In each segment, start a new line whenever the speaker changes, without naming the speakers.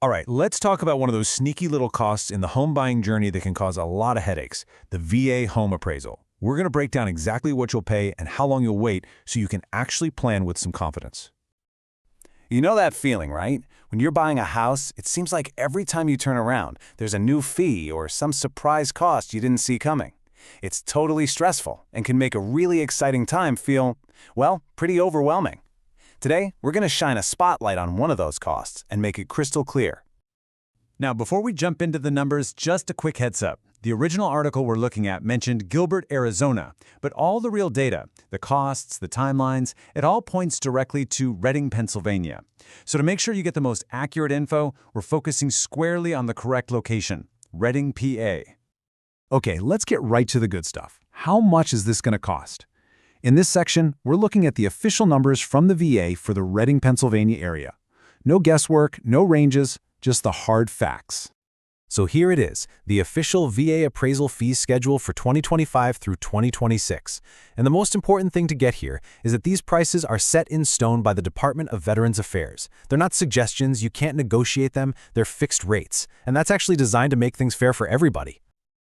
All right, let's talk about one of those sneaky little costs in the home buying journey that can cause a lot of headaches, the VA home appraisal. We're going to break down exactly what you'll pay and how long you'll wait so you can actually plan with some confidence.
You know that feeling, right? When you're buying a house, it seems like every time you turn around, there's a new fee or some surprise cost you didn't see coming. It's totally stressful and can make a really exciting time feel, well, pretty overwhelming. Today, we're going to shine a spotlight on one of those costs and make it crystal clear.
Now, before we jump into the numbers, just a quick heads up. The original article we're looking at mentioned Gilbert, Arizona, but all the real data, the costs, the timelines, it all points directly to Reading, Pennsylvania. So to make sure you get the most accurate info, we're focusing squarely on the correct location, Reading, PA.
Okay, let's get right to the good stuff. How much is this going to cost? In this section, we're looking at the official numbers from the VA for the Reading, Pennsylvania area. No guesswork, no ranges, just the hard facts.
So here it is, the official VA appraisal fee schedule for 2025 through 2026. And the most important thing to get here is that these prices are set in stone by the Department of Veterans Affairs. They're not suggestions, you can't negotiate them, they're fixed rates. And that's actually designed to make things fair for everybody.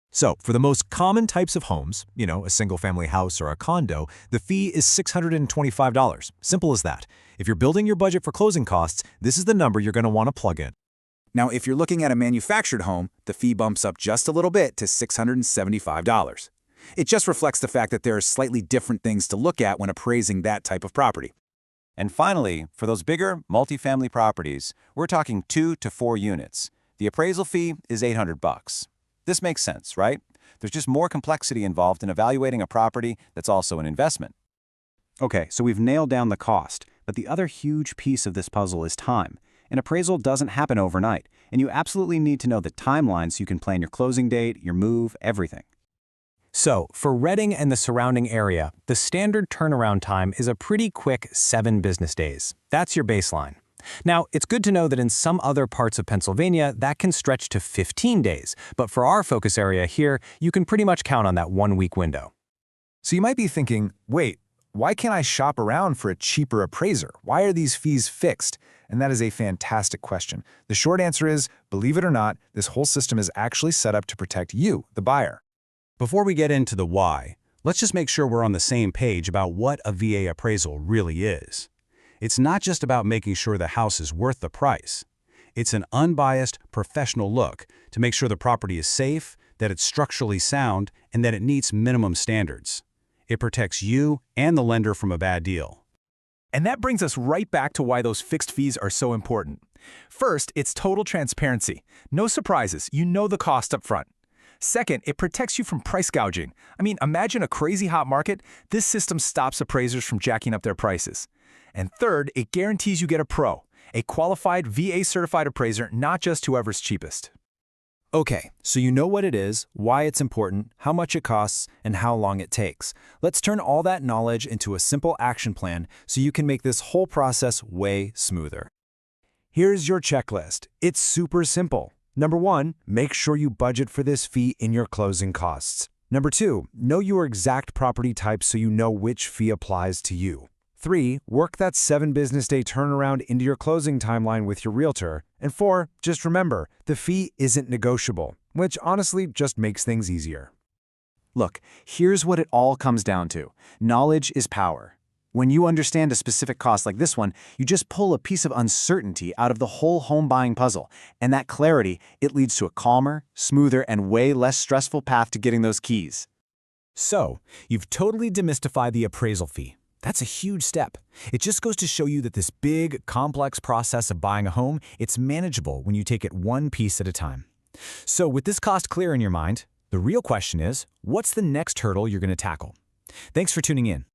So, for the most common types of homes, a single-family house or a condo, the fee is $625. Simple as that. If you're building your budget for closing costs, this is the number you're going to want to plug in.
Now, if you're looking at a manufactured home, the fee bumps up just a little bit to $675. It just reflects the fact that there are slightly different things to look at when appraising that type of property.
And finally, for those bigger, multifamily properties, we're talking 2 to 4 units. The appraisal fee is $800. This makes sense, right? There's just more complexity involved in evaluating a property that's also an investment. Okay, so we've nailed down the cost, but the other huge piece of this puzzle is time. An appraisal doesn't happen overnight, and you absolutely need to know the timeline so you can plan your closing date, your move, everything.
So, for Reading and the surrounding area, the standard turnaround time is a pretty quick 7 business days. That's your baseline. Now, it's good to know that in some other parts of Pennsylvania, that can stretch to 15 days, but for our focus area here, you can pretty much count on that 1-week window.
So you might be thinking, wait, why can't I shop around for a cheaper appraiser? Why are these fees fixed? And that is a fantastic question. The short answer is, believe it or not, this whole system is actually set up to protect you, the buyer.
Before we get into the why, let's just make sure we're on the same page about what a VA appraisal really is. It's not just about making sure the house is worth the price. It's an unbiased, professional look to make sure the property is safe, that it's structurally sound, and that it meets minimum standards. It protects you and the lender from a bad deal.
And that brings us right back to why those fixed fees are so important. First, it's total transparency. No surprises, you know the cost up front. Second, it protects you from price gouging. Imagine a crazy hot market. This system stops appraisers from jacking up their prices. And third, it guarantees you get a pro, a qualified VA-certified appraiser, not just whoever's cheapest.
Okay, so you know what it is, why it's important, how much it costs, and how long it takes. Let's turn all that knowledge into a simple action plan so you can make this whole process way smoother. Here's your checklist. It's super simple. Number 1, make sure you budget for this fee in your closing costs. Number 2, know your exact property type so you know which fee applies to you. 3, work that 7 business day turnaround into your closing timeline with your realtor. And 4, just remember, the fee isn't negotiable, which honestly just makes things easier.
Look, here's what it all comes down to. Knowledge is power. When you understand a specific cost like this one, you just pull a piece of uncertainty out of the whole home buying puzzle. And that clarity, it leads to a calmer, smoother, and way less stressful path to getting those keys.
So, you've totally demystified the appraisal fee. That's a huge step. It just goes to show you that this big, complex process of buying a home, it's manageable when you take it one piece at a time. So with this cost clear in your mind, the real question is, what's the next hurdle you're going to tackle? Thanks for tuning in.